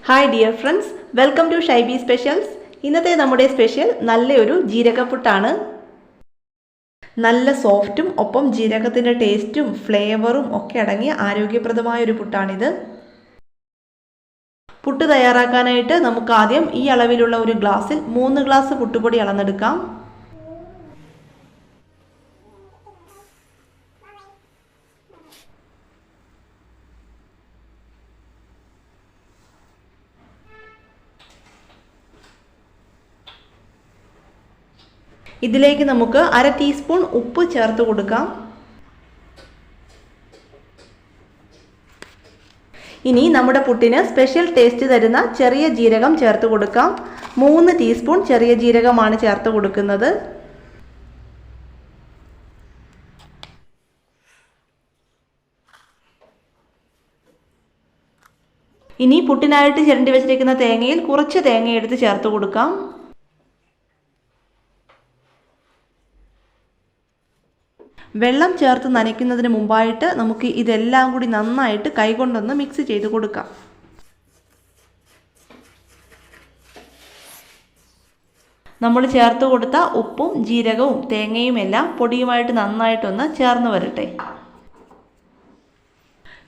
Hi dear friends, welcome to ഷൈബിസ്പെഷ്യൽസ്. ഇന്നത്തെ നമ്മുടെ സ്പെഷ്യൽ നല്ലൊരു ജീരകപ്പുട്ടാണ്. നല്ല സോഫ്റ്റും ഒപ്പം ജീരകത്തിൻ്റെ ടേസ്റ്റും ഫ്ലേവറും ഒക്കെ അടങ്ങിയ ആരോഗ്യപ്രദമായ ഒരു പുട്ടാണിത്. പുട്ട് തയ്യാറാക്കാനായിട്ട് നമുക്ക് ആദ്യം ഈ അളവിലുള്ള ഒരു ഗ്ലാസ്സിൽ 3 ഗ്ലാസ് പുട്ടുപൊടി അളന്നെടുക്കാം. ഇതിലേക്ക് നമുക്ക് 1/2 ടീസ്പൂൺ ഉപ്പ് ചേർത്ത് കൊടുക്കാം. ഇനി നമ്മുടെ പുട്ടിന് സ്പെഷ്യൽ ടേസ്റ്റ് തരുന്ന ചെറിയ ജീരകം ചേർത്ത് കൊടുക്കാം. 3 ടീസ്പൂൺ ചെറിയ ജീരകമാണ് ചേർത്ത് കൊടുക്കുന്നത്. ഇനി പുട്ടിനായിട്ട് ചിരണ്ടി വെച്ചിരിക്കുന്ന തേങ്ങയിൽ കുറച്ച് തേങ്ങ എടുത്ത് ചേർത്ത് കൊടുക്കാം. വെള്ളം ചേർത്ത് നനയ്ക്കുന്നതിന് മുമ്പായിട്ട് നമുക്ക് ഇതെല്ലാം കൂടി നന്നായിട്ട് കൈകൊണ്ടൊന്ന് മിക്സ് ചെയ്ത് കൊടുക്കാം. നമ്മൾ ചേർത്ത് കൊടുത്ത ഉപ്പും ജീരകവും തേങ്ങയും എല്ലാം പൊടിയുമായിട്ട് നന്നായിട്ടൊന്ന് ചേർന്ന് വരട്ടെ.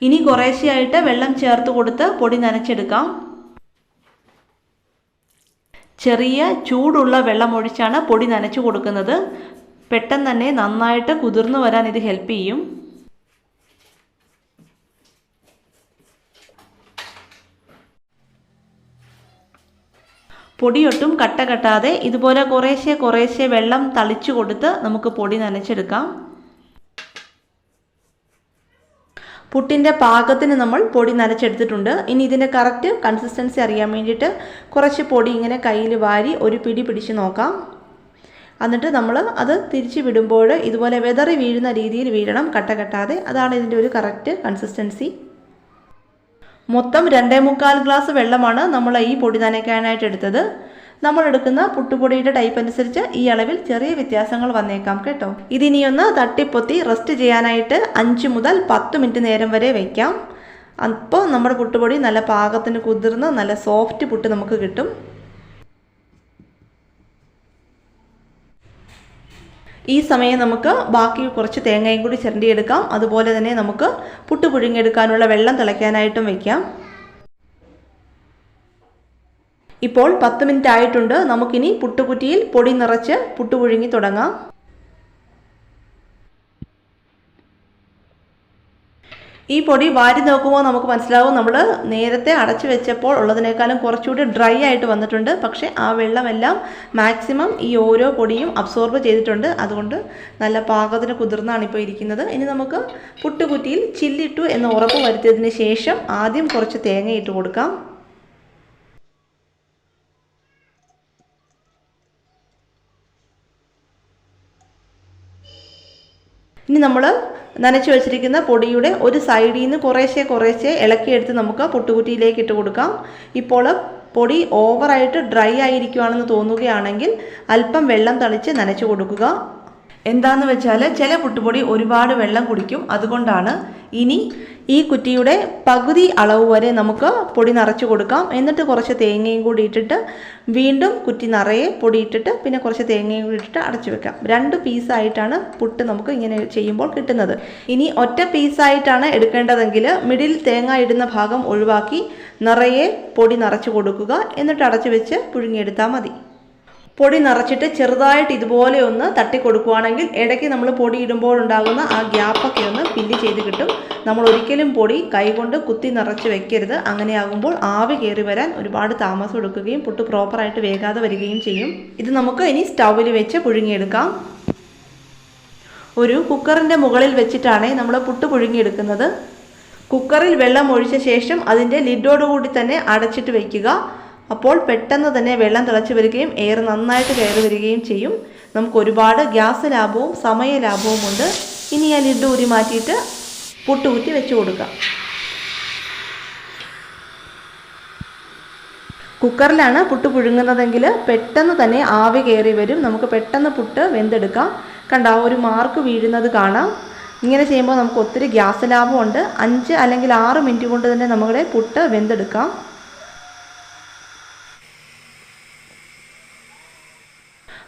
ഇനി കുറേശ്ശെയായിട്ട് വെള്ളം ചേർത്ത് കൊടുത്ത് പൊടി നനച്ചെടുക്കാം. ചെറിയ ചൂടുള്ള വെള്ളം ഒഴിച്ചാണ് പൊടി നനച്ചു കൊടുക്കുന്നത്. പെട്ടെന്ന് തന്നെ നന്നായിട്ട് കുതിർന്നു വരാൻ ഇത് ഹെൽപ്പ് ചെയ്യും. പൊടിയൊട്ടും കട്ട കെട്ടാതെ ഇതുപോലെ കുറേശ്ശെ വെള്ളം തളിച്ചു കൊടുത്ത് നമുക്ക് പൊടി നനച്ചെടുക്കാം. പുട്ടിൻ്റെ പാകത്തിന് നമ്മൾ പൊടി നനച്ചെടുത്തിട്ടുണ്ട്. ഇനി ഇതിൻ്റെ കറക്റ്റ് കൺസിസ്റ്റൻസി അറിയാൻ വേണ്ടിയിട്ട് കുറച്ച് പൊടി ഇങ്ങനെ കയ്യിൽ വാരി ഒരു പിടി പിടിച്ച് നോക്കാം. എന്നിട്ട് നമ്മൾ അത് തിരിച്ച് വിടുമ്പോൾ ഇതുപോലെ വെതറി വീഴുന്ന രീതിയിൽ വീഴണം, കട്ട കെട്ടാതെ. അതാണ് ഇതിൻ്റെ ഒരു കറക്റ്റ് കൺസിസ്റ്റൻസി. മൊത്തം 2.25 ഗ്ലാസ് വെള്ളമാണ് നമ്മൾ ഈ പൊടി നനയ്ക്കാനായിട്ട് എടുത്തത്. നമ്മൾ എടുക്കുന്ന പുട്ടുപൊടിയുടെ ടൈപ്പ് അനുസരിച്ച് ഈ അളവിൽ ചെറിയ വ്യത്യാസങ്ങൾ വന്നേക്കാം കേട്ടോ. ഇതിനിയൊന്ന് തട്ടിപ്പൊത്തി റെസ്റ്റ് ചെയ്യാനായിട്ട് 5 മുതൽ 10 മിനിറ്റ് നേരം വരെ വയ്ക്കാം. അപ്പോൾ നമ്മുടെ പുട്ടുപൊടി നല്ല പാകത്തിന് കുതിർന്ന് നല്ല സോഫ്റ്റ് പുട്ട് നമുക്ക് കിട്ടും. ഈ സമയം നമുക്ക് ബാക്കി കുറച്ച് തേങ്ങയും കൂടി ചിരണ്ടിയെടുക്കാം. അതുപോലെ തന്നെ നമുക്ക് പുട്ട് പുഴുങ്ങിയെടുക്കാനുള്ള വെള്ളം തിളയ്ക്കാനായിട്ടും വയ്ക്കാം. ഇപ്പോൾ 10 മിനിറ്റ് ആയിട്ടുണ്ട്. നമുക്കിനി പുട്ടുകുറ്റിയിൽ പൊടി നിറച്ച് പുട്ട് പുഴുങ്ങി തുടങ്ങാം. ഈ പൊടി വാരി നോക്കുമ്പോൾ നമുക്ക് മനസ്സിലാവും നമ്മൾ നേരത്തെ അടച്ചു വെച്ചപ്പോൾ ഉള്ളതിനേക്കാളും കുറച്ചുകൂടി ഡ്രൈ ആയിട്ട് വന്നിട്ടുണ്ട്. പക്ഷേ ആ വെള്ളമെല്ലാം മാക്സിമം ഈ ഓരോ പൊടിയും അബ്സോർബ് ചെയ്തിട്ടുണ്ട്. അതുകൊണ്ട് നല്ല പാകത്തിന് കുതിർന്നാണ് ഇപ്പോൾ ഇരിക്കുന്നത്. ഇനി നമുക്ക് പുട്ടുകുറ്റിയിൽ ചില്ലിട്ടു എന്ന് ഉറപ്പ് വരുത്തിയതിന് ശേഷം ആദ്യം കുറച്ച് തേങ്ങ ഇട്ട് കൊടുക്കാം. ഇനി നമ്മൾ നനച്ചു വെച്ചിരിക്കുന്ന പൊടിയുടെ ഒരു സൈഡിൽ നിന്ന് കുറേശ്ശെ ഇളക്കിയെടുത്ത് നമുക്ക് പുട്ടുകുറ്റിയിലേക്ക് ഇട്ട് കൊടുക്കാം. ഇപ്പോൾ പൊടി ഓവറായിട്ട് ഡ്രൈ ആയിരിക്കുകയാണെന്ന് തോന്നുകയാണെങ്കിൽ അല്പം വെള്ളം തളിച്ച് നനച്ചു കൊടുക്കുക. എന്താണെന്ന് വെച്ചാൽ ചില പുട്ടുപൊടി ഒരുപാട് വെള്ളം കുടിക്കും, അതുകൊണ്ടാണ്. ഇനി ഈ കുറ്റിയുടെ പകുതി അളവ് വരെ നമുക്ക് പൊടി നിറച്ച് കൊടുക്കാം. എന്നിട്ട് കുറച്ച് തേങ്ങയും കൂടി ഇട്ടിട്ട് വീണ്ടും കുറ്റി നിറയെ പൊടി ഇട്ടിട്ട് പിന്നെ കുറച്ച് തേങ്ങയും കൂടി ഇട്ടിട്ട് അടച്ചു വെക്കാം. 2 പീസായിട്ടാണ് പുട്ട് നമുക്ക് ഇങ്ങനെ ചെയ്യുമ്പോൾ കിട്ടുന്നത്. ഇനി ഒറ്റ പീസായിട്ടാണ് എടുക്കേണ്ടതെങ്കിൽ മിഡിൽ തേങ്ങ ഇടുന്ന ഭാഗം ഒഴിവാക്കി നിറയെ പൊടി നിറച്ച് കൊടുക്കുക. എന്നിട്ട് അടച്ചു വെച്ച് പുഴുങ്ങിയെടുത്താൽ മതി. പൊടി നിറച്ചിട്ട് ചെറുതായിട്ട് ഇതുപോലെ ഒന്ന് തട്ടി കൊടുക്കുകയാണെങ്കിൽ ഇടയ്ക്ക് നമ്മൾ പൊടി ഇടുമ്പോൾ ഉണ്ടാകുന്ന ആ ഗ്യാപ്പൊക്കെ ഒന്ന് ഫില്ല് ചെയ്ത് കിട്ടും. നമ്മൾ ഒരിക്കലും പൊടി കൈകൊണ്ട് കുത്തി നിറച്ച് വെക്കരുത്. അങ്ങനെയാകുമ്പോൾ ആവി കയറി വരാൻ ഒരുപാട് താമസം എടുക്കുകയും പുട്ട് പ്രോപ്പറായിട്ട് വേകാതെ വരികയും ചെയ്യും. ഇത് നമുക്ക് ഇനി സ്റ്റൗവിൽ വെച്ച് പുഴുങ്ങിയെടുക്കാം. ഒരു കുക്കറിൻ്റെ മുകളിൽ വെച്ചിട്ടാണ് നമ്മൾ പുട്ട് പുഴുങ്ങിയെടുക്കുന്നത്. കുക്കറിൽ വെള്ളം ഒഴിച്ച ശേഷം അതിൻ്റെ ലിഡോടുകൂടി തന്നെ അടച്ചിട്ട് വയ്ക്കുക. അപ്പോൾ പെട്ടെന്ന് തന്നെ വെള്ളം തിളച്ച് വരികയും എയർ നന്നായിട്ട് കയറി വരികയും ചെയ്യും. നമുക്ക് ഒരുപാട് ഗ്യാസ് ലാഭവും സമയ ലാഭവും ഉണ്ട്. ഇനി ആ ലിഡ് ഊരി മാറ്റിയിട്ട് പുട്ടുകുറ്റി വെച്ച് കൊടുക്കാം. കുക്കറിലാണ് പുട്ട് പുഴുങ്ങുന്നതെങ്കിൽ പെട്ടെന്ന് തന്നെ ആവി കയറി വരും. നമുക്ക് പെട്ടെന്ന് പുട്ട് വെന്തെടുക്കാം. കണ്ട ഒരു മാർക്ക് വീഴുന്നത് കാണാം. ഇങ്ങനെ ചെയ്യുമ്പോൾ നമുക്ക് ഒത്തിരി ഗ്യാസ് ലാഭമുണ്ട്. 5 അല്ലെങ്കിൽ 6 മിനിറ്റ് കൊണ്ട് തന്നെ നമ്മുടെ പുട്ട് വെന്തെടുക്കാം.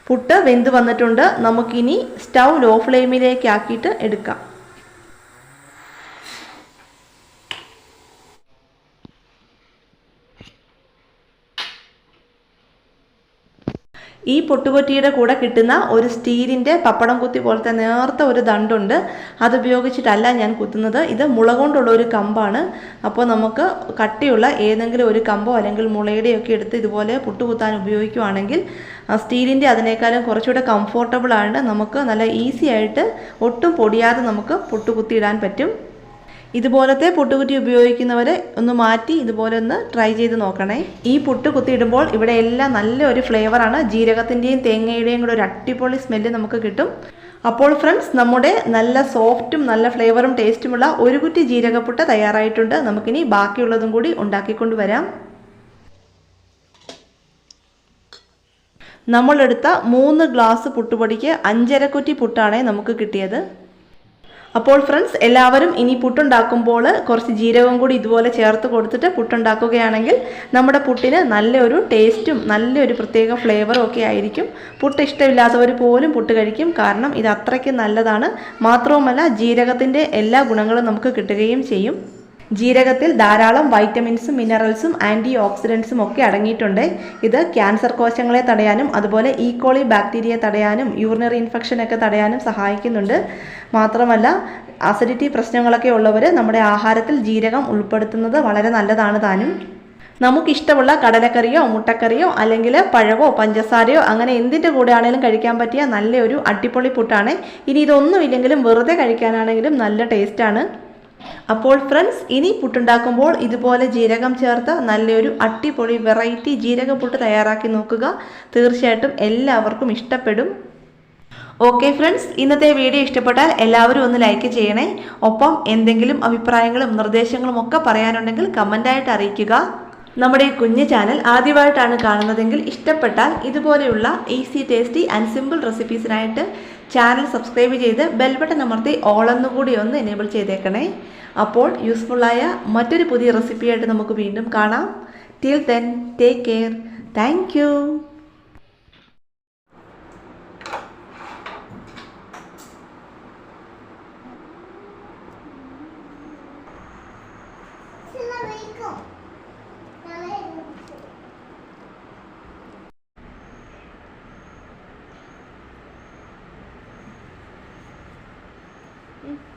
പുട്ട് വെന്ത് വന്നിട്ടുണ്ട്. നമുക്കിനി സ്റ്റൗ ലോ ഫ്ലെയിമിലേക്ക് ആക്കിയിട്ട് എടുക്കാം. ഈ പൊട്ടുകുറ്റിയുടെ കൂടെ കിട്ടുന്ന ഒരു സ്റ്റീലിൻ്റെ പപ്പടം കുത്തി പോലത്തെ നേർത്ത ഒരു ദണ്ടുണ്ട്. അതുപയോഗിച്ചിട്ടല്ല ഞാൻ കുത്തുന്നത്. ഇത് മുള കൊണ്ടുള്ള ഒരു കമ്പാണ്. അപ്പോൾ നമുക്ക് കട്ടിയുള്ള ഏതെങ്കിലും ഒരു കമ്പോ അല്ലെങ്കിൽ മുളയുടെയൊക്കെ എടുത്ത് ഇതുപോലെ പുട്ട് കുത്താൻ ഉപയോഗിക്കുകയാണെങ്കിൽ സ്റ്റീലിൻ്റെ അതിനേക്കാളും കുറച്ചുകൂടെ കംഫോർട്ടബിൾ ആണ്. നമുക്ക് നല്ല ഈസി ആയിട്ട് ഒട്ടും പൊടിയാതെ നമുക്ക് പുട്ട് കുത്തിയിടാൻ പറ്റും. ഇതുപോലത്തെ പുട്ടുകുറ്റി ഉപയോഗിക്കുന്നവർ ഒന്ന് മാറ്റി ഇതുപോലെ ഒന്ന് ട്രൈ ചെയ്ത് നോക്കണേ. ഈ പുട്ട് കുത്തിയിടുമ്പോൾ ഇവിടെ എല്ലാം നല്ലൊരു ഫ്ലേവറാണ്. ജീരകത്തിൻ്റെയും തേങ്ങയുടെയും കൂടെ ഒരു അടിപൊളി സ്മെല്ല് നമുക്ക് കിട്ടും. അപ്പോൾ ഫ്രണ്ട്സ്, നമ്മുടെ നല്ല സോഫ്റ്റും നല്ല ഫ്ലേവറും ടേസ്റ്റുമുള്ള ഒരു കുറ്റി ജീരകപ്പുട്ട് തയ്യാറായിട്ടുണ്ട്. നമുക്കിനി ബാക്കിയുള്ളതും കൂടി ഉണ്ടാക്കിക്കൊണ്ട് വരാം. നമ്മളെടുത്ത 3 ഗ്ലാസ് പുട്ടുപൊടിക്ക് 5.5 കുറ്റി പുട്ടാണ് നമുക്ക് കിട്ടിയത്. അപ്പോൾ ഫ്രണ്ട്സ്, എല്ലാവരും ഇനി പുട്ടുണ്ടാക്കുമ്പോൾ കുറച്ച് ജീരകം കൂടി ഇതുപോലെ ചേർത്ത് കൊടുത്തിട്ട് പുട്ടുണ്ടാക്കുകയാണെങ്കിൽ നമ്മുടെ പുട്ടിന് നല്ലൊരു ടേസ്റ്റും നല്ലൊരു പ്രത്യേക ഫ്ലേവറും ഒക്കെ ആയിരിക്കും. പുട്ട് ഇഷ്ടമില്ലാത്തവർ പോലും പുട്ട് കഴിക്കും. കാരണം ഇത് അത്രയ്ക്ക് നല്ലതാണ്. മാത്രവുമല്ല, ജീരകത്തിൻ്റെ എല്ലാ ഗുണങ്ങളും നമുക്ക് കിട്ടുകയും ചെയ്യും. ജീരകത്തിൽ ധാരാളം വൈറ്റമിൻസും മിനറൽസും ആൻറ്റി ഓക്സിഡൻസും ഒക്കെ അടങ്ങിയിട്ടുണ്ട്. ഇത് ക്യാൻസർ കോശങ്ങളെ തടയാനും അതുപോലെ ഈക്കോളി ബാക്ടീരിയ തടയാനും യൂറിനറി ഇൻഫെക്ഷനൊക്കെ തടയാനും സഹായിക്കുന്നുണ്ട്. മാത്രമല്ല, അസിഡിറ്റി പ്രശ്നങ്ങളൊക്കെ ഉള്ളവർ നമ്മുടെ ആഹാരത്തിൽ ജീരകം ഉൾപ്പെടുത്തുന്നത് വളരെ നല്ലതാണ് താനും. നമുക്കിഷ്ടമുള്ള കടലക്കറിയോ മുട്ടക്കറിയോ അല്ലെങ്കിൽ പഴവോ പഞ്ചസാരയോ അങ്ങനെ എന്തിൻ്റെ കൂടെ ആണെങ്കിലും കഴിക്കാൻ പറ്റിയ നല്ലൊരു അടിപൊളി പുട്ടാണ്. ഇനി ഇതൊന്നുമില്ലെങ്കിലും വെറുതെ കഴിക്കാനാണെങ്കിലും നല്ല ടേസ്റ്റാണ്. അപ്പോൾ ഫ്രണ്ട്സ്, ഇനി പുട്ടുണ്ടാക്കുമ്പോൾ ഇതുപോലെ ജീരകം ചേർത്ത് നല്ലൊരു അടിപൊളി വെറൈറ്റി ജീരകപ്പുട്ട് തയ്യാറാക്കി നോക്കുക. തീർച്ചയായിട്ടും എല്ലാവർക്കും ഇഷ്ടപ്പെടും. ഓക്കെ ഫ്രണ്ട്സ്, ഇന്നത്തെ വീഡിയോ ഇഷ്ടപ്പെട്ടാൽ എല്ലാവരും ഒന്ന് ലൈക്ക് ചെയ്യണേ. ഒപ്പം എന്തെങ്കിലും അഭിപ്രായങ്ങളും നിർദ്ദേശങ്ങളും ഒക്കെ പറയാനുണ്ടെങ്കിൽ കമൻ്റായിട്ട് അറിയിക്കുക. നമ്മുടെ ഈ കുഞ്ഞു ചാനൽ ആദ്യമായിട്ടാണ് കാണുന്നതെങ്കിൽ ഇഷ്ടപ്പെട്ടാൽ ഇതുപോലെയുള്ള ഈസി ടേസ്റ്റി ആൻഡ് സിമ്പിൾ റെസിപ്പീസിനായിട്ട് ചാനൽ സബ്സ്ക്രൈബ് ചെയ്ത് ബെൽ ബട്ടൺ അമർത്തി ഓൾ എന്നുകൂടി ഒന്ന് എനേബിൾ ചെയ്തേക്കണേ. അപ്പോൾ യൂസ്ഫുള്ളായ മറ്റൊരു പുതിയ റെസിപ്പിയായിട്ട് നമുക്ക് വീണ്ടും കാണാം. Till then, take care. Thank you. Mm.